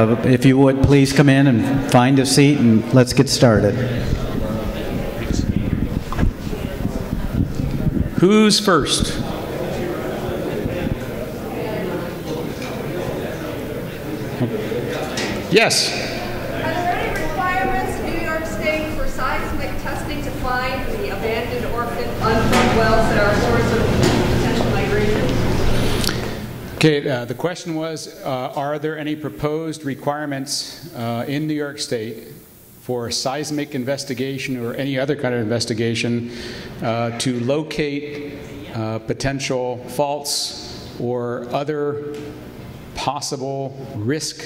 If you would, please come in and find a seat and let's get started. Who's first? Yes. Are there any requirements in New York State for seismic testing to find the abandoned, orphaned, unplugged wells that are a source of potential migration? Okay, the question was, are there any proposed requirements in New York State for seismic investigation or any other kind of investigation to locate potential faults or other possible risk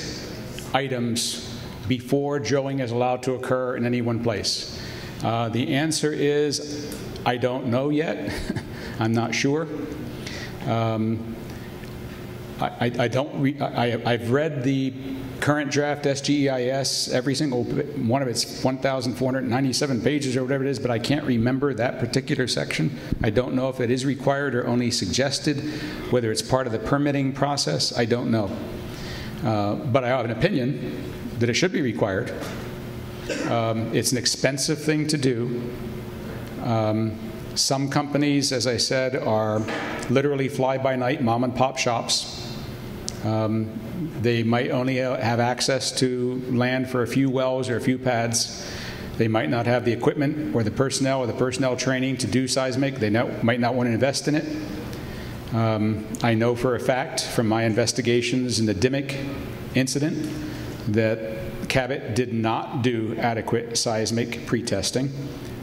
items before drilling is allowed to occur in any one place? The answer is, I don't know yet. I'm not sure. I've read the current draft SGEIS, every single one of its 1,497 pages or whatever it is, but I can't remember that particular section. I don't know if it is required or only suggested, whether it's part of the permitting process, I don't know. But I have an opinion that it should be required. It's an expensive thing to do. Some companies, as I said, are literally fly-by-night mom-and-pop shops. They might only have access to land for a few wells or a few pads. They might not have the equipment or the personnel training to do seismic. They might not want to invest in it. I know for a fact from my investigations in the Dimick incident that Cabot did not do adequate seismic pre-testing,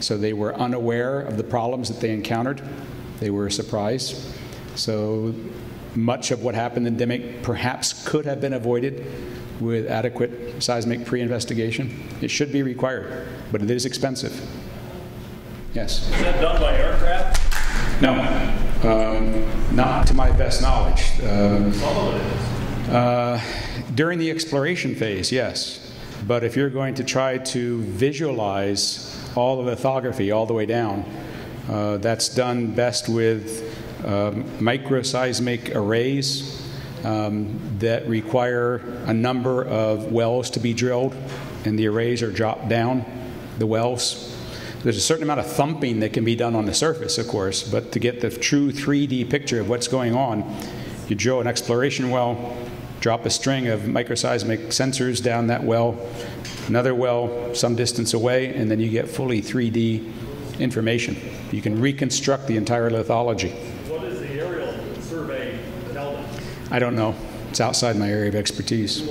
so they were unaware of the problems that they encountered. They were surprised. So much of what happened in Dimick perhaps could have been avoided with adequate seismic pre-investigation. It should be required, but it is expensive. Yes? Is that done by aircraft? No, not to my best knowledge. During the exploration phase, yes. But if you're going to try to visualize all the lithography all the way down, that's done best with microseismic arrays that require a number of wells to be drilled, and the arrays are dropped down the wells. There's a certain amount of thumping that can be done on the surface, of course, but to get the true 3D picture of what's going on, you drill an exploration well, drop a string of microseismic sensors down that well, another well some distance away, and then you get fully 3D information. You can reconstruct the entire lithology. What is the aerial survey tell them? I don't know. It's outside my area of expertise.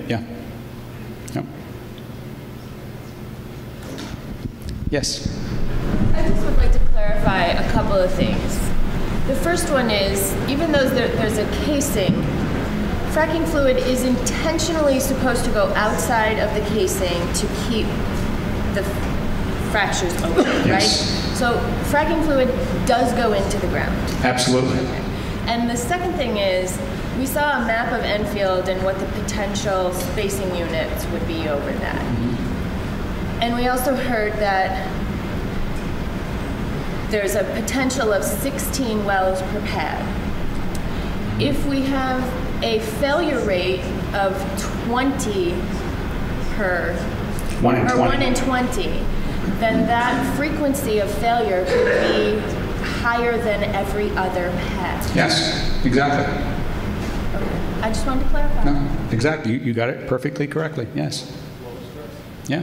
Yeah. Yep. Yes? I just would like to clarify a couple of things. The first one is, even though there's a casing, fracking fluid is intentionally supposed to go outside of the casing to keep the fractures open, yes. Right? So fracking fluid does go into the ground. Absolutely. Okay. And the second thing is, we saw a map of Enfield and what the potential spacing units would be over that. Mm-hmm. And we also heard that there's a potential of 16 wells per pad. If we have a failure rate of 20 per, or 1 in 20, then that frequency of failure could be higher than every other pad. Yes, exactly. Okay. I just wanted to clarify. No, exactly. You got it perfectly correctly. Yes. Yeah.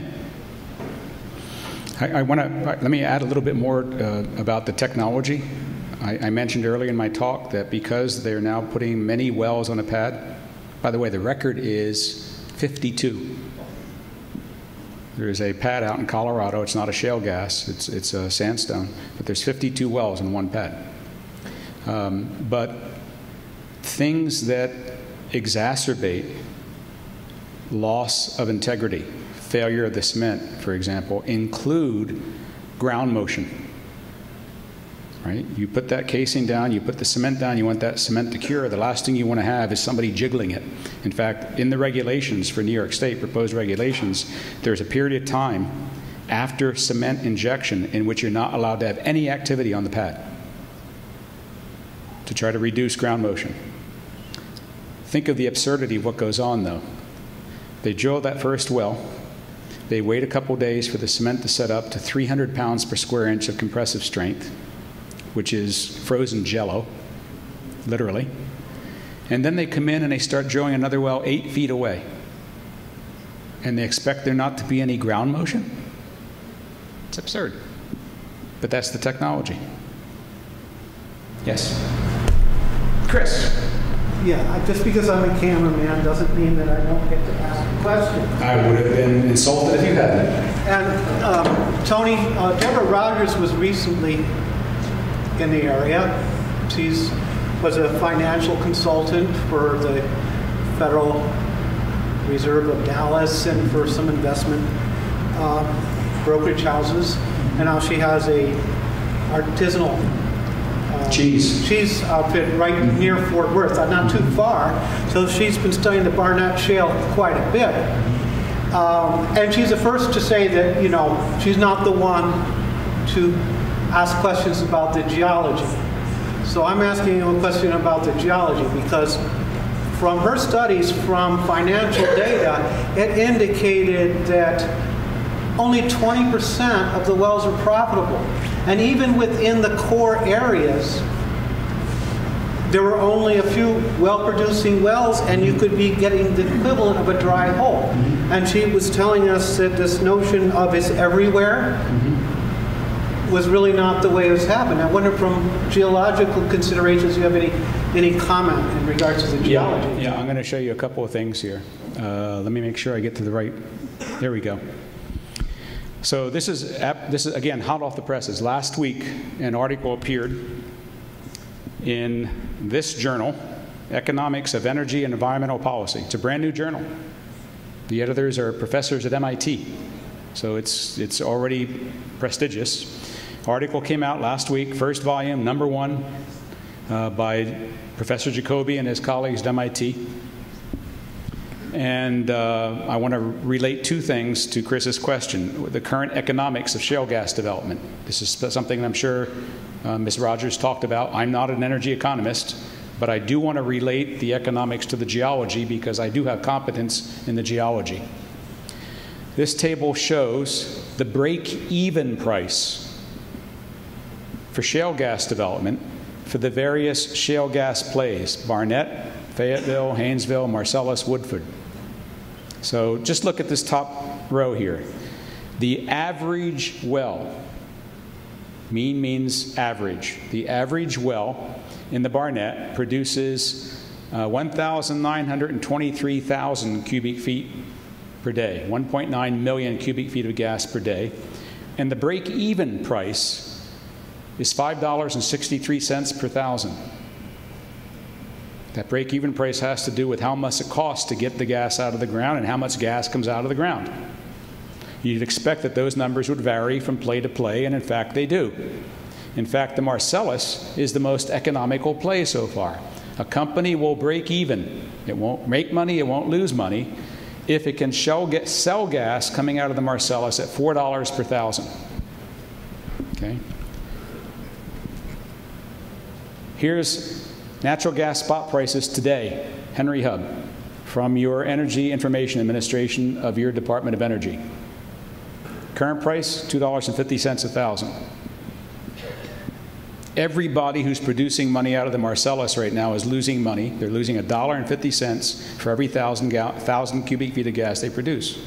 Let me add a little bit more about the technology. I mentioned earlier in my talk that because they're now putting many wells on a pad, by the way, the record is 52. There's a pad out in Colorado. It's not a shale gas. It's a sandstone. But there's 52 wells in one pad. But things that exacerbate loss of integrity, failure of the cement, for example, include ground motion. Right? You put that casing down, you put the cement down, you want that cement to cure. The last thing you want to have is somebody jiggling it. In fact, in the regulations for New York State, proposed regulations, there's a period of time after cement injection in which you're not allowed to have any activity on the pad to try to reduce ground motion. Think of the absurdity of what goes on, though. They drill that first well. They wait a couple days for the cement to set up to 300 pounds per square inch of compressive strength, which is frozen jello, literally. And then they come in and they start drilling another well 8 feet away. And they expect there not to be any ground motion? It's absurd. But that's the technology. Yes? Chris? Yeah, just because I'm a cameraman doesn't mean that I don't get to ask a question. I would have been insulted if you hadn't. And Tony, Deborah Rogers was recently in the area. She was a financial consultant for the Federal Reserve of Dallas and for some investment brokerage houses. And now she has a artisanal cheese outfit right near Fort Worth, not too far. So she's been studying the Barnett Shale quite a bit. And she's the first to say that, you know, she's not the one to ask questions about the geology. So I'm asking you a question about the geology because from her studies from financial data, it indicated that only 20% of the wells are profitable. And even within the core areas, there were only a few well-producing wells, and you could be getting the equivalent of a dry hole. And she was telling us that this notion of it's everywhere was really not the way it was happening. I wonder, from geological considerations, do you have any comment in regards to the geology? Yeah, I'm going to show you a couple of things here. Let me make sure I get to the right. There we go. So this is again hot off the presses. Last week, an article appeared in this journal, Economics of Energy and Environmental Policy. It's a brand new journal. The editors are professors at MIT, so it's already prestigious. Article came out last week, first volume, #1, by Professor Jacoby and his colleagues at MIT. And I want to relate two things to Chris's question. The current economics of shale gas development. This is something that I'm sure Ms. Rogers talked about. I'm not an energy economist, but I do want to relate the economics to the geology because I do have competence in the geology. This table shows the break-even price for shale gas development for the various shale gas plays: Barnett, Fayetteville, Haynesville, Marcellus, Woodford. So just look at this top row here. The average well, mean means average. The average well in the Barnett produces 1,923,000 cubic feet per day, 1.9 million cubic feet of gas per day. And the break-even price is $5.63 per thousand. That break-even price has to do with how much it costs to get the gas out of the ground and how much gas comes out of the ground. You'd expect that those numbers would vary from play to play, and in fact they do. In fact, the Marcellus is the most economical play so far. A company will break even. It won't make money, it won't lose money, if it can sell gas coming out of the Marcellus at $4 per thousand. Okay? Here's natural gas spot prices today, Henry Hub, from your Energy Information Administration of your Department of Energy. Current price, $2.50 a thousand. Everybody who's producing money out of the Marcellus right now is losing money. They're losing $1.50 for every 1,000 cubic feet of gas they produce.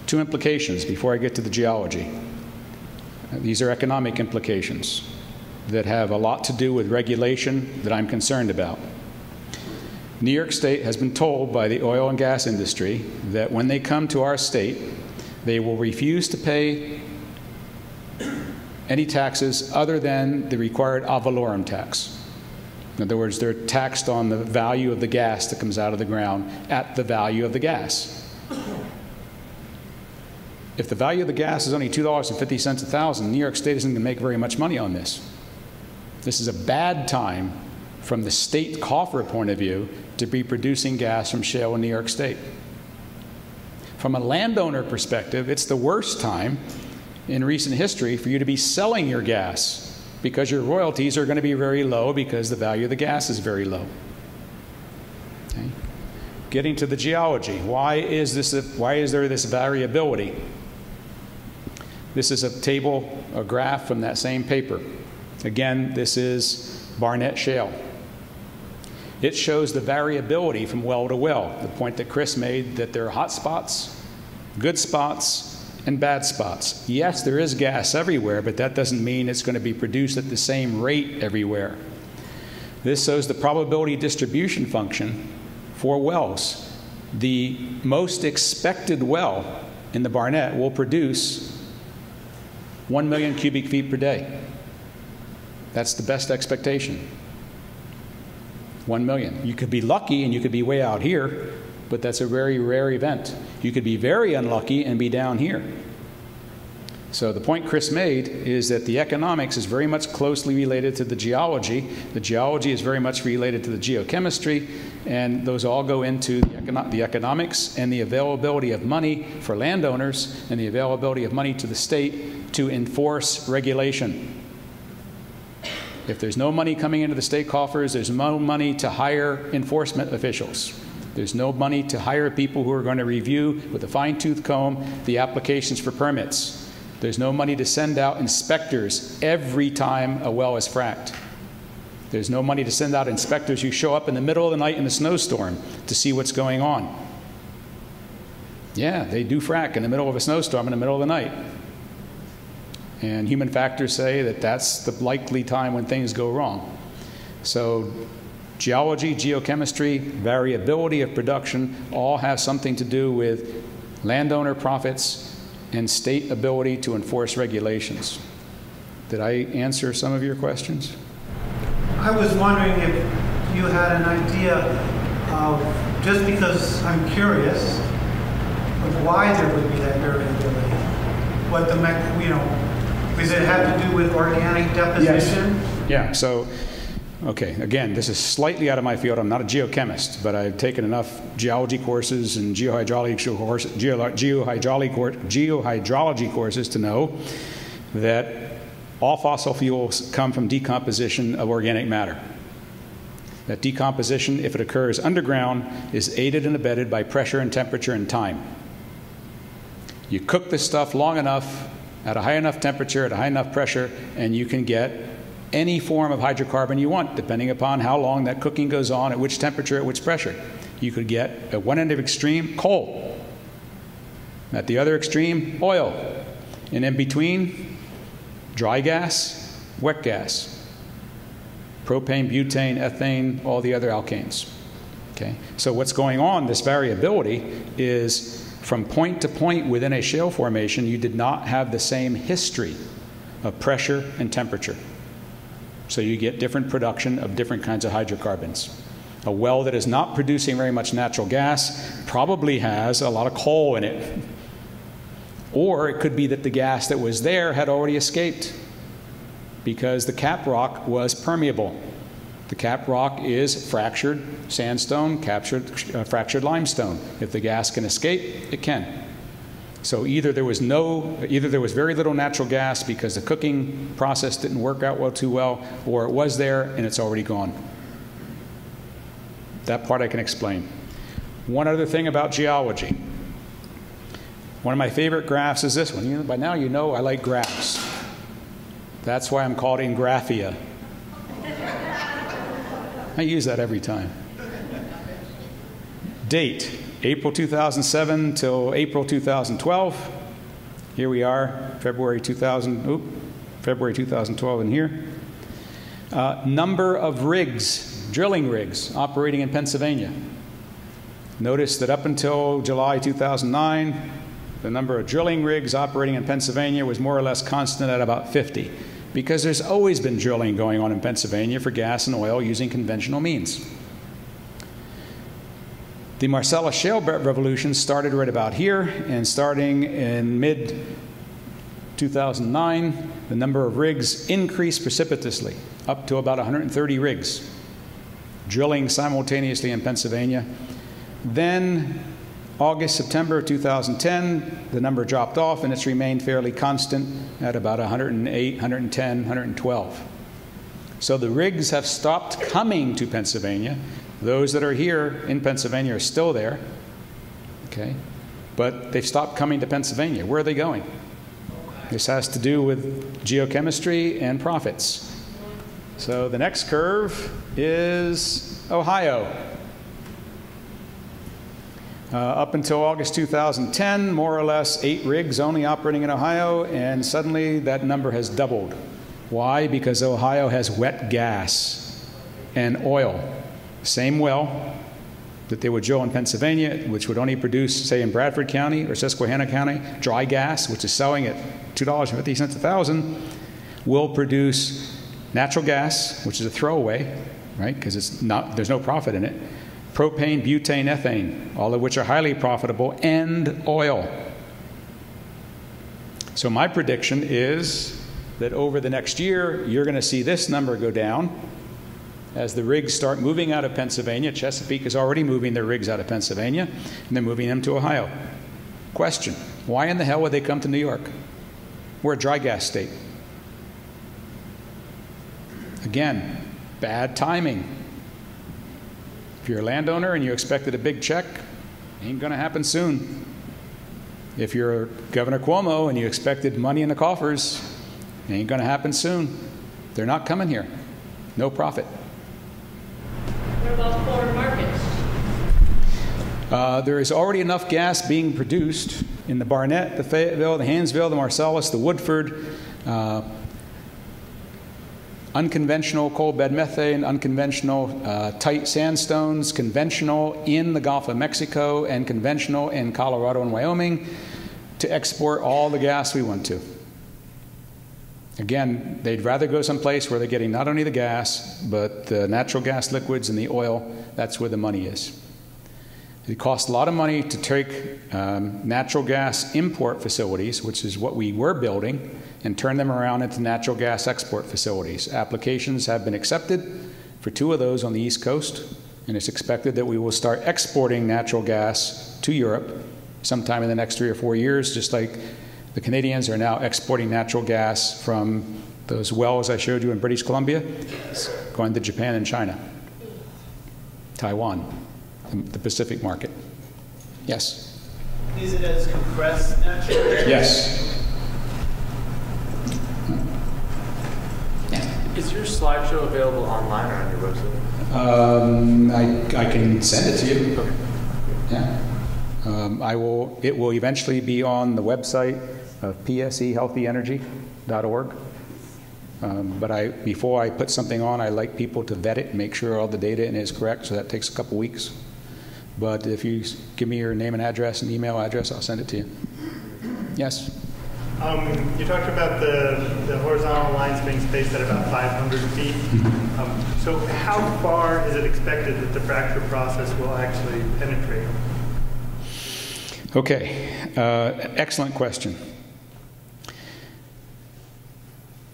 Two implications before I get to the geology. These are economic implications that have a lot to do with regulation that I'm concerned about. New York State has been told by the oil and gas industry that when they come to our state, they will refuse to pay any taxes other than the required ad valorem tax. In other words, they're taxed on the value of the gas that comes out of the ground at the value of the gas. If the value of the gas is only $2.50 a thousand, New York State isn't going to make very much money on this. This is a bad time from the state coffer point of view to be producing gas from shale in New York State. From a landowner perspective, it's the worst time in recent history for you to be selling your gas because your royalties are going to be very low because the value of the gas is very low. Okay? getting to the geology. Why is there this variability? This is a table, a graph from that same paper. Again, this is Barnett Shale. It shows the variability from well to well, the point that Chris made that there are hot spots, good spots, and bad spots. Yes, there is gas everywhere, but that doesn't mean it's going to be produced at the same rate everywhere. This shows the probability distribution function for wells. The most expected well in the Barnett will produce 1 million cubic feet per day. That's the best expectation. 1 million. You could be lucky and you could be way out here, but that's a very rare event. You could be very unlucky and be down here. So the point Chris made is that the economics is very much closely related to the geology. The geology is very much related to the geochemistry, and those all go into the economics and the availability of money for landowners and the availability of money to the state to enforce regulation. If there's no money coming into the state coffers, there's no money to hire enforcement officials. There's no money to hire people who are going to review with a fine-tooth comb the applications for permits. There's no money to send out inspectors every time a well is fracked. There's no money to send out inspectors who show up in the middle of the night in a snowstorm to see what's going on. Yeah, they do frack in the middle of a snowstorm in the middle of the night. And human factors say that that's the likely time when things go wrong. So geology, geochemistry, variability of production all have something to do with landowner profits and state ability to enforce regulations. Did I answer some of your questions? I was wondering if you had an idea of, just because I'm curious, of why there would be that variability. What the, does it have to do with organic deposition? Yes. Yeah, so, okay, again, this is slightly out of my field. I'm not a geochemist, but I've taken enough geology courses and geohydrology courses to know that all fossil fuels come from decomposition of organic matter. That decomposition, if it occurs underground, is aided and abetted by pressure and temperature and time. You cook this stuff long enough, at a high enough temperature, at a high enough pressure, and you can get any form of hydrocarbon you want, depending upon how long that cooking goes on, at which temperature, at which pressure. You could get, at one end of extreme, coal. At the other extreme, oil. And in between, dry gas, wet gas. Propane, butane, ethane, all the other alkanes. Okay? So what's going on, this variability, is from point to point within a shale formation, you did not have the same history of pressure and temperature. So you get different production of different kinds of hydrocarbons. A well that is not producing very much natural gas probably has a lot of coal in it. Or it could be that the gas that was there had already escaped because the cap rock was permeable. The cap rock is fractured sandstone, fractured limestone. If the gas can escape, it can. So either there was very little natural gas because the cooking process didn't work out too well, or it was there and it's already gone. That part I can explain. One other thing about geology. One of my favorite graphs is this one. By now you know I like graphs. That's why I'm called Ingraffea. I use that every time. Date, April 2007 till April 2012. Here we are, February 2012 in here. Number of rigs, drilling rigs, operating in Pennsylvania. Notice that up until July 2009, the number of drilling rigs operating in Pennsylvania was more or less constant at about 50. Because there's always been drilling going on in Pennsylvania for gas and oil using conventional means. The Marcellus Shale revolution started right about here, and starting in mid-2009, the number of rigs increased precipitously, up to about 130 rigs, drilling simultaneously in Pennsylvania. Then, August, September 2010, the number dropped off, and it's remained fairly constant at about 108, 110, 112. So the rigs have stopped coming to Pennsylvania, Those that are here in Pennsylvania are still there, okay? But they've stopped coming to Pennsylvania. Where are they going? This has to do with geochemistry and profits. So the next curve is Ohio. Up until August 2010, more or less 8 rigs only operating in Ohio, and suddenly that number has doubled. Why? Because Ohio has wet gas and oil. Same well that they would drill in Pennsylvania, which would only produce, say, in Bradford County or Susquehanna County, dry gas, which is selling at $2.50 a thousand, will produce natural gas, which is a throwaway, right? Because there's no profit in it. Propane, butane, ethane, all of which are highly profitable, and oil. So my prediction is that over the next year, you're going to see this number go down as the rigs start moving out of Pennsylvania. Chesapeake is already moving their rigs out of Pennsylvania, and they're moving them to Ohio. Question, why in the hell would they come to New York? We're a dry gas state. Again, bad timing. If you're a landowner and you expected a big check, ain't going to happen soon. If you're Governor Cuomo and you expected money in the coffers, ain't going to happen soon. They're not coming here. No profit. What about foreign markets? There is already enough gas being produced in the Barnett, the Fayetteville, the Haynesville, the Marcellus, the Woodford, unconventional coal bed methane, unconventional tight sandstones, conventional in the Gulf of Mexico, and conventional in Colorado and Wyoming to export all the gas we want to. Again, they'd rather go someplace where they're getting not only the gas, but the natural gas liquids and the oil. That's where the money is. It costs a lot of money to take natural gas import facilities, which is what we were building, and turn them around into natural gas export facilities. Applications have been accepted for 2 of those on the East Coast, and it's expected that we will start exporting natural gas to Europe sometime in the next 3 or 4 years, just like the Canadians are now exporting natural gas from those wells I showed you in British Columbia. It's going to Japan and China, Taiwan, the Pacific market. Yes? Is it as compressed natural gas? Yes. Is your slideshow available online or on your website? I can send it to you. Okay. Yeah. It will eventually be on the website of psehealthyenergy.org. But before I put something on, I like people to vet it and make sure all the data in it is correct, so that takes a couple weeks. But if you give me your name and address and email address, I'll send it to you. Yes? You talked about the horizontal lines being spaced at about 500 feet. So how far is it expected that the fracture process will actually penetrate? Okay, excellent question.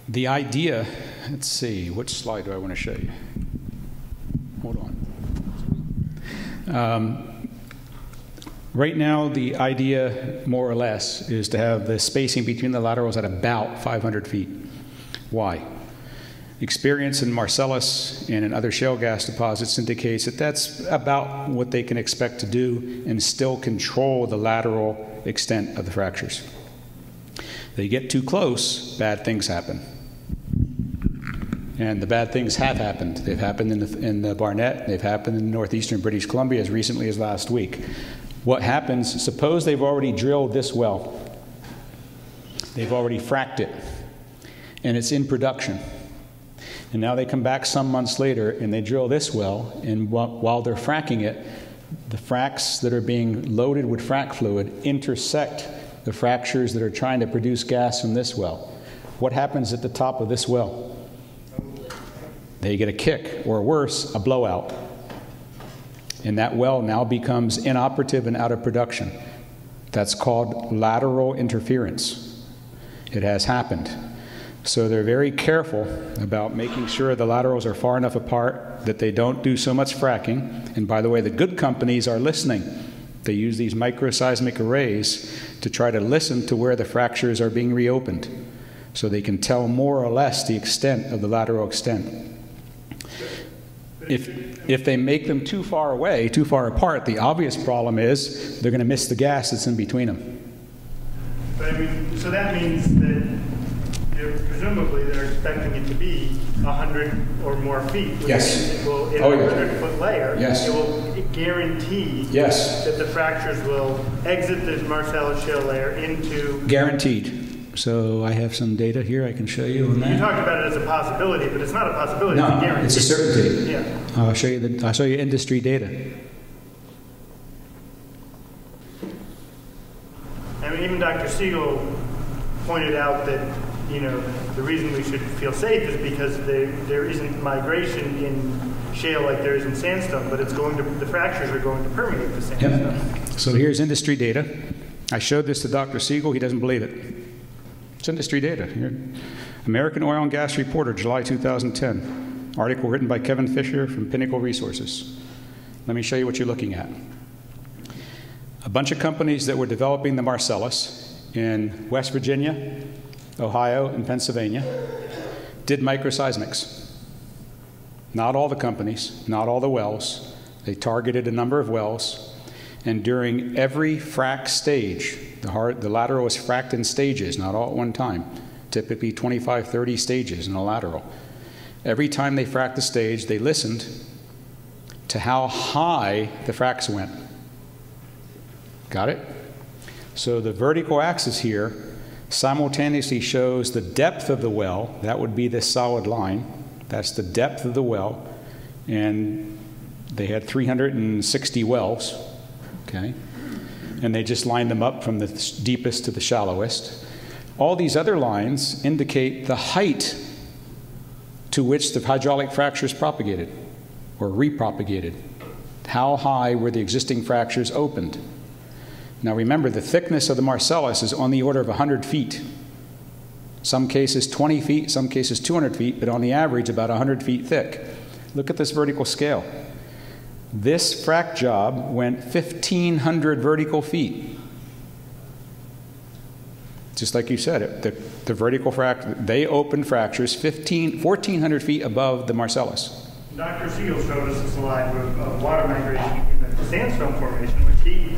The idea, let's see, which slide do I want to show you? Hold on. Right now, the idea, more or less, is to have the spacing between the laterals at about 500 feet. Why? Experience in Marcellus and in other shale gas deposits indicates that that's about what they can expect to do and still control the lateral extent of the fractures. They get too close, bad things happen. And the bad things have happened. They've happened in the Barnett. They've happened in northeastern British Columbia as recently as last week. What happens, suppose they've already drilled this well. They've already fracked it, and it's in production. And now they come back some months later, and they drill this well, and while they're fracking it, the fracks that are being loaded with frack fluid intersect the fractures that are trying to produce gas from this well. What happens at the top of this well? They get a kick, or worse, a blowout. And that well now becomes inoperative and out of production. That's called lateral interference. It has happened. So they're very careful about making sure the laterals are far enough apart that they don't do so much fracking. And by the way, the good companies are listening. They use these microseismic arrays to try to listen to where the fractures are being reopened, so they can tell more or less the extent of the lateral extent. If they make them too far away, too far apart, the obvious problem is they're going to miss the gas that's in between them. But I mean, so that means that presumably they're expecting it to be 100 or more feet. Which Yes. It will, in Oh, a yeah. 100-foot layer, Yes. it will guarantee Yes. that the fractures will exit the Marcellus shale layer into... Guaranteed. So I have some data here I can show you on that. You talked about it as a possibility, but it's not a possibility, No, it's a guarantee. it's a certainty. Yeah. I'll show you industry data. I mean, even Dr. Siegel pointed out that, you know, the reason we should feel safe is because there isn't migration in shale like there is in sandstone, but the fractures are going to permeate the sandstone. Yep. So here's industry data. I showed this to Dr. Siegel. He doesn't believe it. It's industry data. Here. American Oil and Gas Reporter, July 2010. Article written by Kevin Fisher from Pinnacle Resources. Let me show you what you're looking at. A bunch of companies that were developing the Marcellus in West Virginia, Ohio, and Pennsylvania did microseismics. Not all the companies, not all the wells. They targeted a number of wells. And during every frac stage, the lateral was fracked in stages, not all at one time, typically 25, 30 stages in a lateral. Every time they fracked the stage, they listened to how high the fracks went. Got it? So the vertical axis here simultaneously shows the depth of the well. That would be this solid line. That's the depth of the well. And they had 360 wells. Okay, and they just lined them up from the deepest to the shallowest. All these other lines indicate the height to which the hydraulic fractures propagated or repropagated. How high were the existing fractures opened? Now remember, the thickness of the Marcellus is on the order of 100 feet. Some cases 20 feet, some cases 200 feet, but on the average about 100 feet thick. Look at this vertical scale. This frac job went 1,500 vertical feet. Just like you said, the vertical frac, they opened fractures 1,400 feet above the Marcellus. Dr. Siegel showed us a slide of water migration in the sandstone formation, which he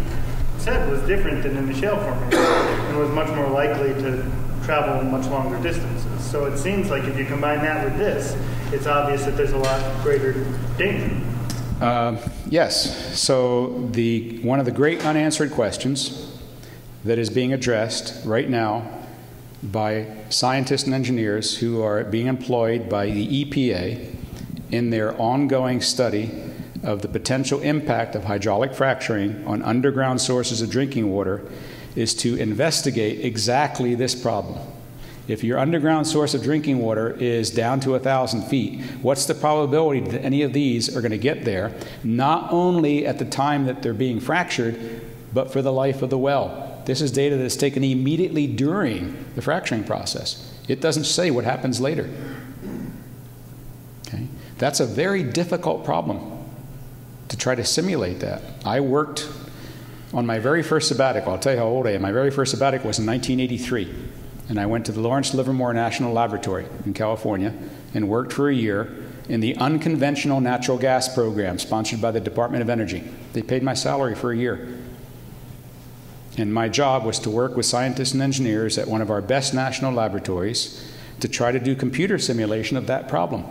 said was different than in the shale formation and was much more likely to travel much longer distances. So it seems like if you combine that with this, it's obvious that there's a lot greater danger. Yes. So one of the great unanswered questions that is being addressed right now by scientists and engineers who are being employed by the EPA in their ongoing study of the potential impact of hydraulic fracturing on underground sources of drinking water is to investigate exactly this problem. If your underground source of drinking water is down to 1,000 feet, what's the probability that any of these are going to get there, not only at the time that they're being fractured, but for the life of the well? This is data that's taken immediately during the fracturing process. It doesn't say what happens later. Okay? That's a very difficult problem to try to simulate that. I worked on my very first sabbatical. I'll tell you how old I am. My very first sabbatical was in 1983. And I went to the Lawrence Livermore National Laboratory in California and worked for a year in the unconventional natural gas program sponsored by the Department of Energy. They paid my salary for a year. And my job was to work with scientists and engineers at one of our best national laboratories to try to do computer simulation of that problem.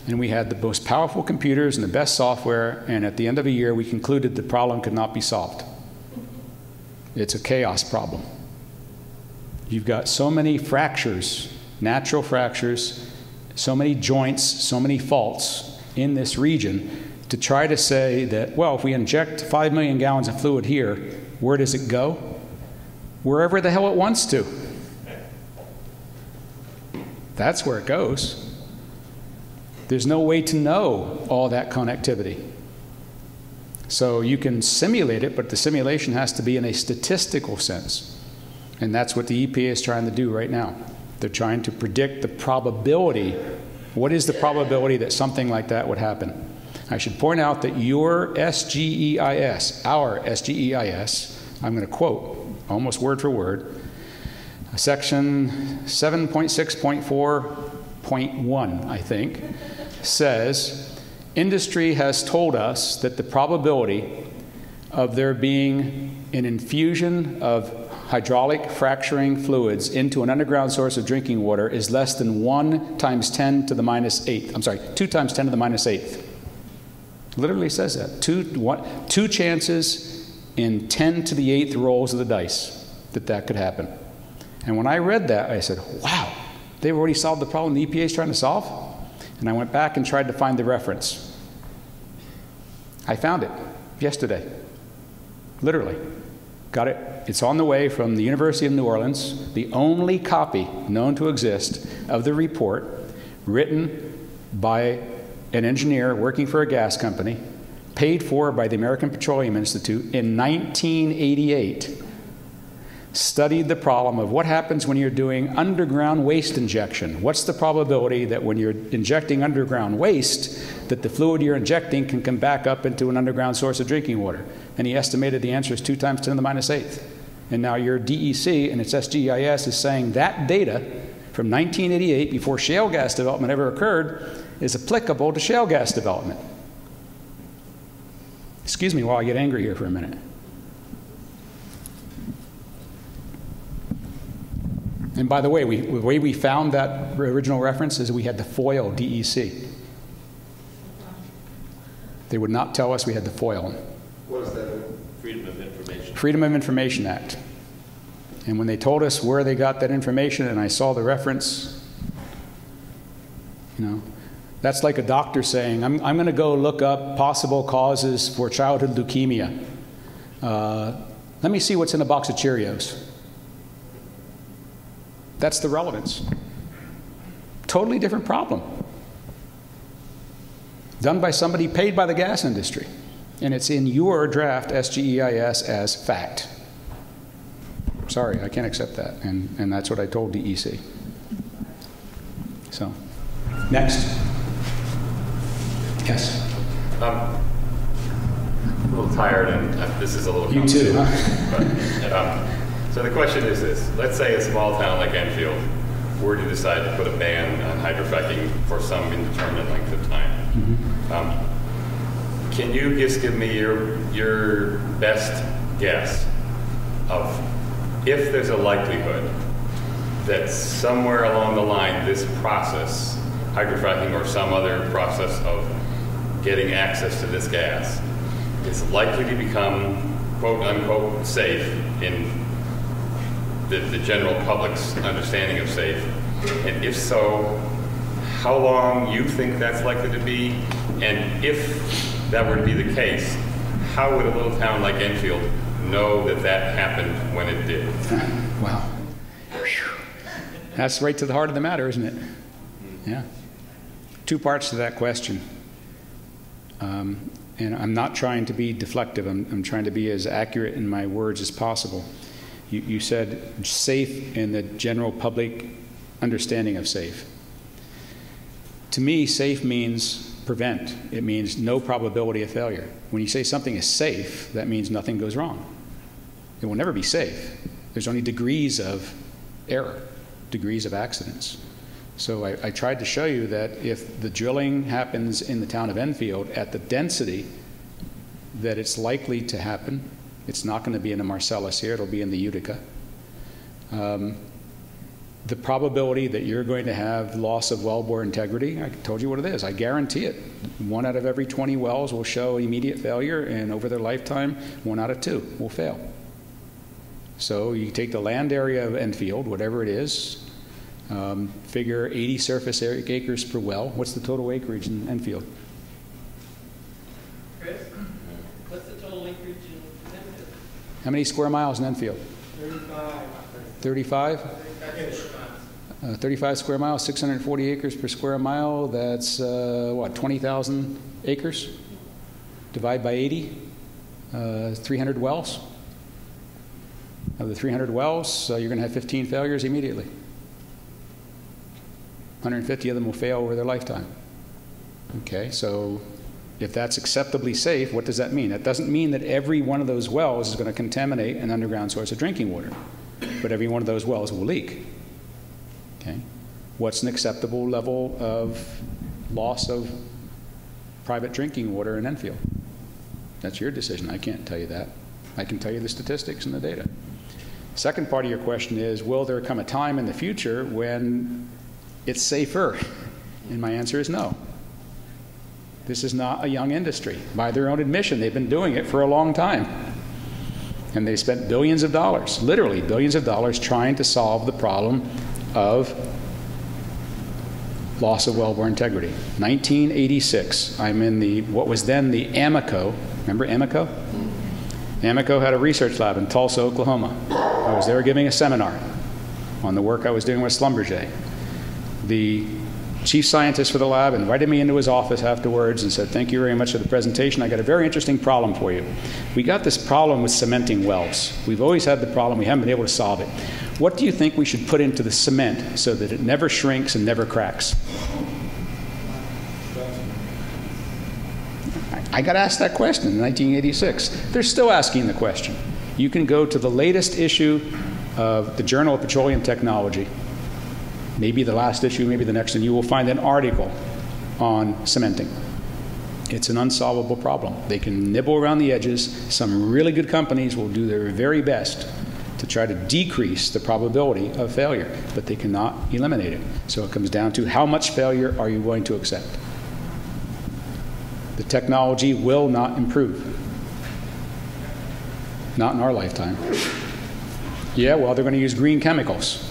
And we had the most powerful computers and the best software, and at the end of a year we concluded the problem could not be solved. It's a chaos problem. You've got so many fractures, natural fractures, so many joints, so many faults in this region to try to say that, well, if we inject 5 million gallons of fluid here, where does it go? Wherever the hell it wants to. That's where it goes. There's no way to know all that connectivity. So you can simulate it, but the simulation has to be in a statistical sense. And that's what the EPA is trying to do right now. They're trying to predict the probability. What is the probability that something like that would happen? I should point out that your SGEIS, our SGEIS, I'm going to quote almost word for word, section 7.6.4.1, I think, says Industry has told us that the probability of there being an infusion of hydraulic fracturing fluids into an underground source of drinking water is less than 1 times 10 to the minus 8th. I'm sorry, 2 times 10 to the minus 8th. Literally says that. Two chances in 10 to the 8th rolls of the dice that could happen. And when I read that, I said, wow, they've already solved the problem the EPA is trying to solve? And I went back and tried to find the reference. I found it yesterday. Literally. Got it. It's on the way from the University of New Orleans, the only copy known to exist of the report written by an engineer working for a gas company, paid for by the American Petroleum Institute in 1988, studied the problem of what happens when you're doing underground waste injection. What's the probability that when you're injecting underground waste, that the fluid you're injecting can come back up into an underground source of drinking water? And he estimated the answer is 2 times 10 to the minus 8th. And now your DEC and its SGIS is saying that data from 1988, before shale gas development ever occurred, is applicable to shale gas development. Excuse me while I get angry here for a minute. And by the way, the way we found that original reference is we had to FOIL DEC. They would not tell us we had to FOIL them. What is that? Freedom of Information. Freedom of Information Act. And when they told us where they got that information and I saw the reference, you know, that's like a doctor saying, I'm going to go look up possible causes for childhood leukemia. Let me see what's in a box of Cheerios. That's the relevance. Totally different problem. Done by somebody paid by the gas industry. And it's in your draft SGEIS as fact. Sorry, I can't accept that. And that's what I told DEC. So, next. Yes? I'm a little tired, and this is a little complicated. You too, huh? So the question is this. Let's say a small town like Enfield were to decide to put a ban on hydrofracking for some indeterminate length of time. Mm-hmm. Can you just give me your best guess of if there's a likelihood that somewhere along the line this process, hydrofracking or some other process of getting access to this gas, is likely to become quote-unquote safe in the general public's understanding of safe? And if so, how long you think that's likely to be? And if that were to be the case, how would a little town like Enfield know that that happened when it did? Wow. That's right to the heart of the matter, isn't it? Yeah. 2 parts to that question. And I'm not trying to be deflective. I'm trying to be as accurate in my words as possible. You said safe in the general public understanding of safe. To me, safe means prevent. It means no probability of failure. When you say something is safe, that means nothing goes wrong. It will never be safe. There's only degrees of error, degrees of accidents. So I tried to show you that if the drilling happens in the town of Enfield at the density that it's likely to happen, it's not going to be in the Marcellus here, it'll be in the Utica. The probability that you're going to have loss of wellbore integrity, I told you what it is, I guarantee it. 1 out of every 20 wells will show immediate failure, and over their lifetime, 1 out of 2 will fail. So you take the land area of Enfield, whatever it is, figure 80 surface acres per well. What's the total acreage in Enfield? Chris, what's the total acreage in Enfield? How many square miles in Enfield? 35. 35? 35 square miles, 640 acres per square mile. That's, what, 20,000 acres? Divide by 80, 300 wells. Of the 300 wells, you're going to have 15 failures immediately. 150 of them will fail over their lifetime. Okay, so if that's acceptably safe, what does that mean? That doesn't mean that every one of those wells is going to contaminate an underground source of drinking water, but every one of those wells will leak. Okay, what's an acceptable level of loss of private drinking water in Enfield. That's your decision. I can't tell you that. I can tell you the statistics and the data. Second part of your question is, will there come a time in the future when it's safer? And my answer is no. This is not a young industry. By their own admission, they've been doing it for a long time. And they spent billions of dollars, literally billions of dollars, trying to solve the problem of loss of wellbore integrity. 1986, I'm in what was then the Amoco. Remember Amoco? Amoco had a research lab in Tulsa, Oklahoma. I was there giving a seminar on the work I was doing with Schlumberger. The chief scientist for the lab invited me into his office afterwards and said, "Thank you very much for the presentation. I got a very interesting problem for you. We got this problem with cementing wells. We've always had the problem. We haven't been able to solve it. What do you think we should put into the cement so that it never shrinks and never cracks?" I got asked that question in 1986. They're still asking the question. You can go to the latest issue of the Journal of Petroleum Technology, maybe the last issue, maybe the next, and you will find an article on cementing. It's an unsolvable problem. They can nibble around the edges. Some really good companies will do their very best to try to decrease the probability of failure, but they cannot eliminate it. So it comes down to how much failure are you willing to accept? The technology will not improve. Not in our lifetime. Yeah, well, they're going to use green chemicals.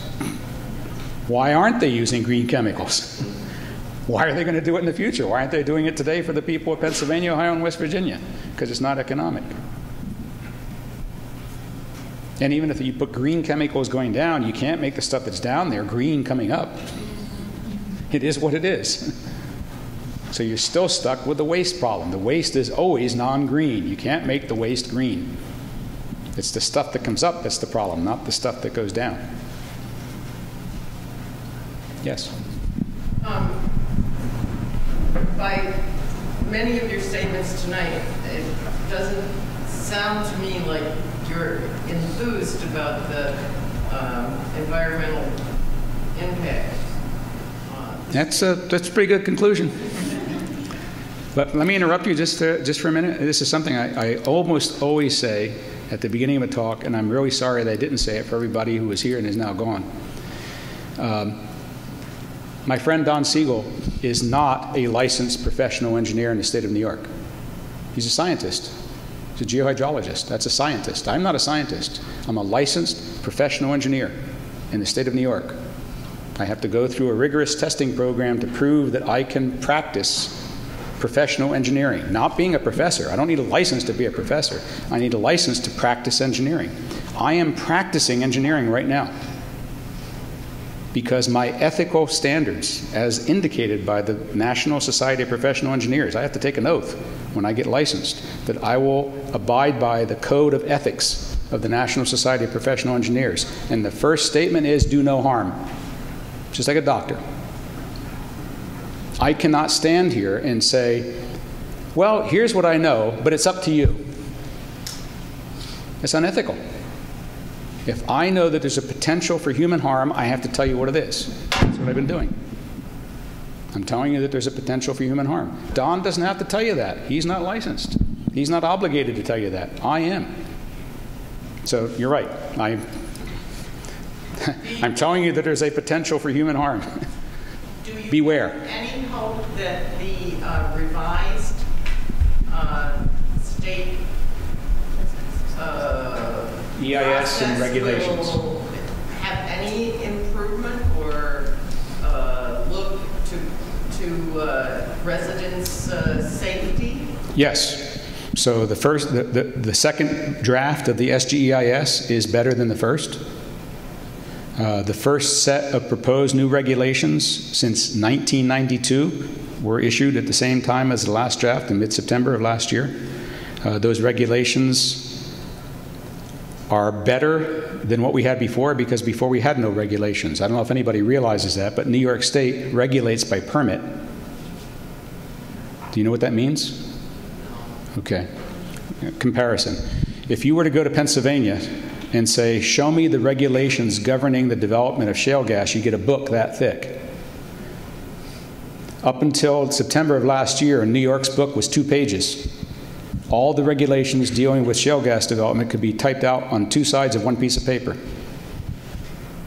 Why aren't they using green chemicals? Why are they going to do it in the future? Why aren't they doing it today for the people of Pennsylvania, Ohio, and West Virginia? Because it's not economic. And even if you put green chemicals going down, you can't make the stuff that's down there green coming up. It is what it is. So you're still stuck with the waste problem. The waste is always non-green. You can't make the waste green. It's the stuff that comes up that's the problem, not the stuff that goes down. Yes? By many of your statements tonight, it doesn't sound to me like you're enthused about the environmental impact. That's a pretty good conclusion. But let me interrupt you just for a minute. This is something I almost always say at the beginning of a talk, and I'm really sorry that I didn't say it for everybody who was here and is now gone. My friend Don Siegel is not a licensed professional engineer in the state of New York. He's a scientist. He's a geohydrologist. That's a scientist. I'm not a scientist. I'm a licensed professional engineer in the state of New York. I have to go through a rigorous testing program to prove that I can practice professional engineering. Not being a professor. I don't need a license to be a professor. I need a license to practice engineering. I am practicing engineering right now because my ethical standards, as indicated by the National Society of Professional Engineers, I have to take an oath when I get licensed that I will abide by the code of ethics of the National Society of Professional Engineers. And the first statement is do no harm, just like a doctor. I cannot stand here and say, well, here's what I know, but it's up to you. It's unethical. If I know that there's a potential for human harm, I have to tell you what it is. That's what I've been doing. I'm telling you that there's a potential for human harm. Don doesn't have to tell you that. He's not licensed. He's not obligated to tell you that. I am. So you're right. I'm telling you that there's a potential for human harm. Do you Beware. have any hope that the revised state EIS and regulations will have any improvement or look to residents' safety? Yes. So the second draft of the SGEIS is better than the first. The first set of proposed new regulations since 1992 were issued at the same time as the last draft in mid-September of last year. Those regulations are better than what we had before because before we had no regulations. I don't know if anybody realizes that, but New York State regulates by permit. Do you know what that means? Okay. Comparison. If you were to go to Pennsylvania and say, show me the regulations governing the development of shale gas, you get a book that thick. Up until September of last year, New York's book was 2 pages. All the regulations dealing with shale gas development could be typed out on 2 sides of 1 piece of paper.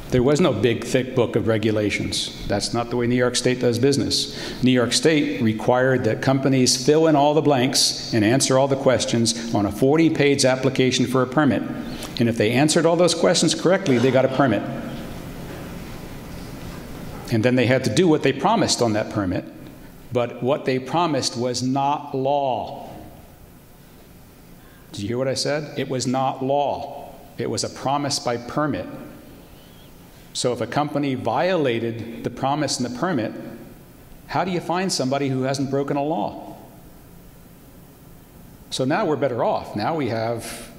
There was no big, thick book of regulations. That's not the way New York State does business. New York State required that companies fill in all the blanks and answer all the questions on a 40-page application for a permit. And if they answered all those questions correctly, they got a permit. And then they had to do what they promised on that permit, but what they promised was not law. Did you hear what I said? It was not law. It was a promise by permit. So if a company violated the promise in the permit, how do you find somebody who hasn't broken a law? So now we're better off. Now we have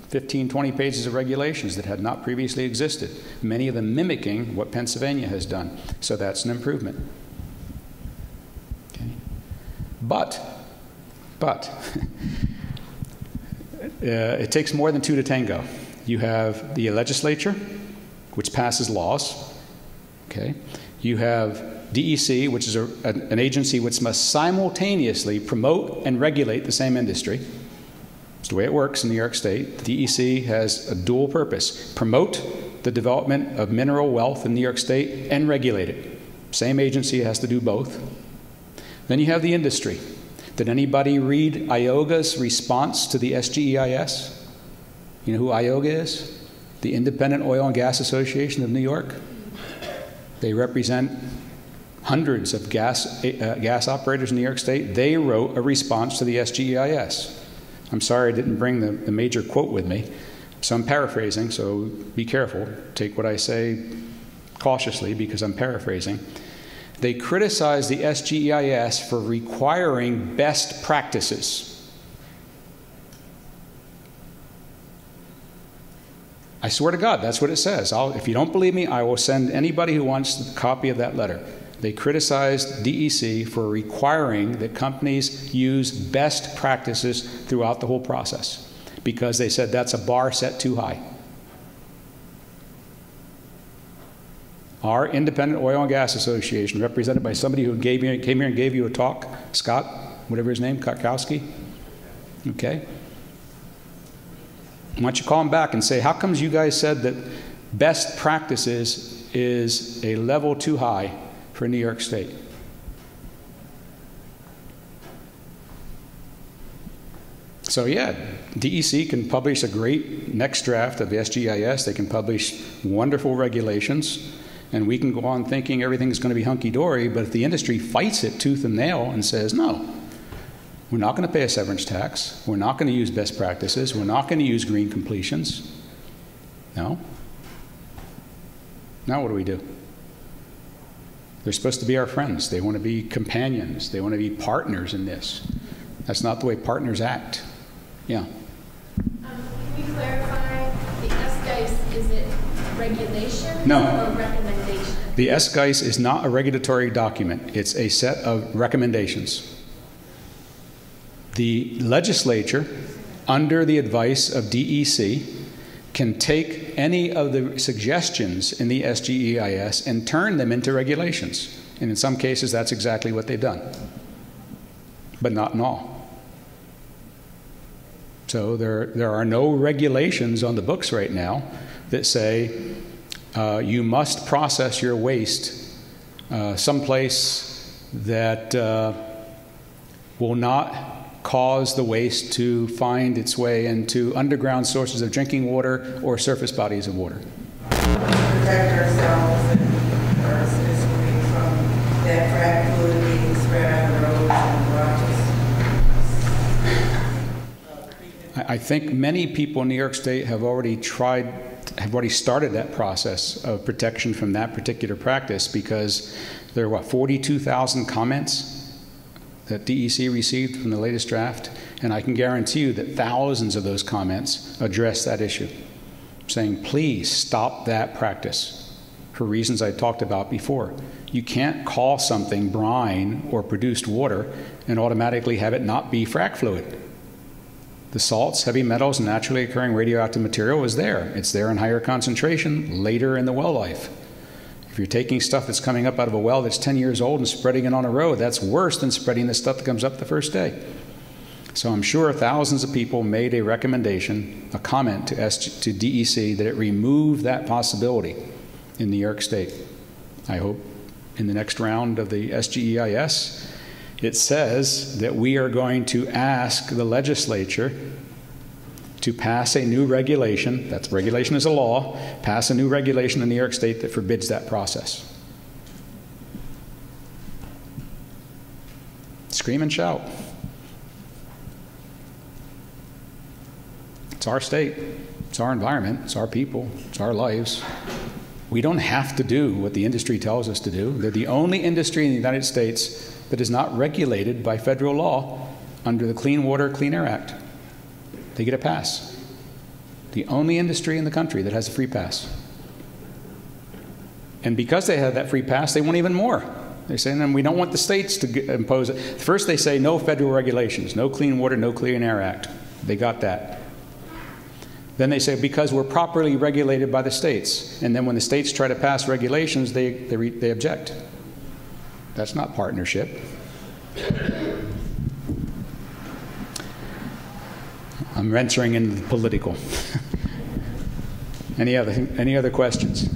15, 20 pages of regulations that had not previously existed, many of them mimicking what Pennsylvania has done. So that's an improvement. Okay. But it takes more than 2 to tango. You have the legislature, which passes laws. Okay. You have DEC, which is an agency which must simultaneously promote and regulate the same industry. It's the way it works in New York State. The DEC has a dual purpose: promote the development of mineral wealth in New York State and regulate it. Same agency has to do both. Then you have the industry. Did anybody read IOGA's response to the SGEIS? You know who IOGA is? The Independent Oil and Gas Association of New York. They represent hundreds of gas operators in New York State. They wrote a response to the SGEIS. I'm sorry I didn't bring the major quote with me, so I'm paraphrasing, so be careful. Take what I say cautiously because I'm paraphrasing. They criticized the SGEIS for requiring best practices. I swear to God, that's what it says. If you don't believe me, I will send anybody who wants a copy of that letter. They criticized DEC for requiring that companies use best practices throughout the whole process because they said that's a bar set too high. Our Independent Oil and Gas Association, represented by somebody who came here and gave you a talk, Scott, whatever his name, Kotkowski, okay? Why don't you call him back and say, how comes you guys said that best practices is a level too high for New York State? So yeah, DEC can publish a great next draft of the SGEIS. They can publish wonderful regulations, and we can go on thinking everything's going to be hunky-dory, but if the industry fights it tooth and nail and says, no, we're not going to pay a severance tax, we're not going to use best practices, we're not going to use green completions, no. Now what do we do? They're supposed to be our friends. They want to be companions. They want to be partners in this. That's not the way partners act. Yeah. Can we clarify the SGEIS, is it regulation No. or recommendation? The SGEIS is not a regulatory document. It's a set of recommendations. The legislature, under the advice of DEC, can take any of the suggestions in the SGEIS and turn them into regulations. And in some cases, that's exactly what they've done, but not in all. So there are no regulations on the books right now that say you must process your waste someplace that will not cause the waste to find its way into underground sources of drinking water or surface bodies of water. Protect ourselves and our citizenry from that frack fluid being spread on roads and garages. I think many people in New York State have already started that process of protection from that particular practice because there are, 42,000 comments that DEC received from the latest draft, and I can guarantee you that thousands of those comments address that issue, saying, please stop that practice for reasons I talked about before. You can't call something brine or produced water and automatically have it not be frac fluid. The salts, heavy metals, and naturally occurring radioactive material is there. It's there in higher concentration later in the well life. If you're taking stuff that's coming up out of a well that's 10 years old and spreading it on a road, that's worse than spreading the stuff that comes up the first day. So I'm sure thousands of people made a recommendation, a comment to DEC that it remove that possibility in New York State. I hope in the next round of the SGEIS, it says that we are going to ask the legislature to pass a new regulation, that's regulation is a law, pass a new regulation in New York State that forbids that process. Scream and shout. It's our state, it's our environment, it's our people, it's our lives. We don't have to do what the industry tells us to do. They're the only industry in the United States that is not regulated by federal law under the Clean Water, Clean Air Act. They get a pass. The only industry in the country that has a free pass. And because they have that free pass, they want even more. They're saying, and we don't want the states to impose it. First they say no federal regulations, no Clean Water, no Clean Air Act. They got that. Then they say because we're properly regulated by the states. And then when the states try to pass regulations, they object. That's not partnership. I'm venturing into the political. Any other questions?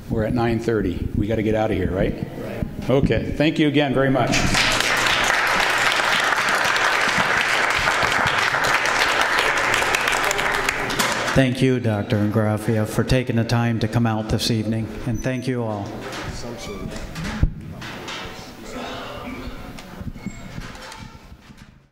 We're at 9:30. We got to get out of here, right? Right. Okay. Thank you again very much. Thank you, Dr. Ingraffea, for taking the time to come out this evening, and thank you all.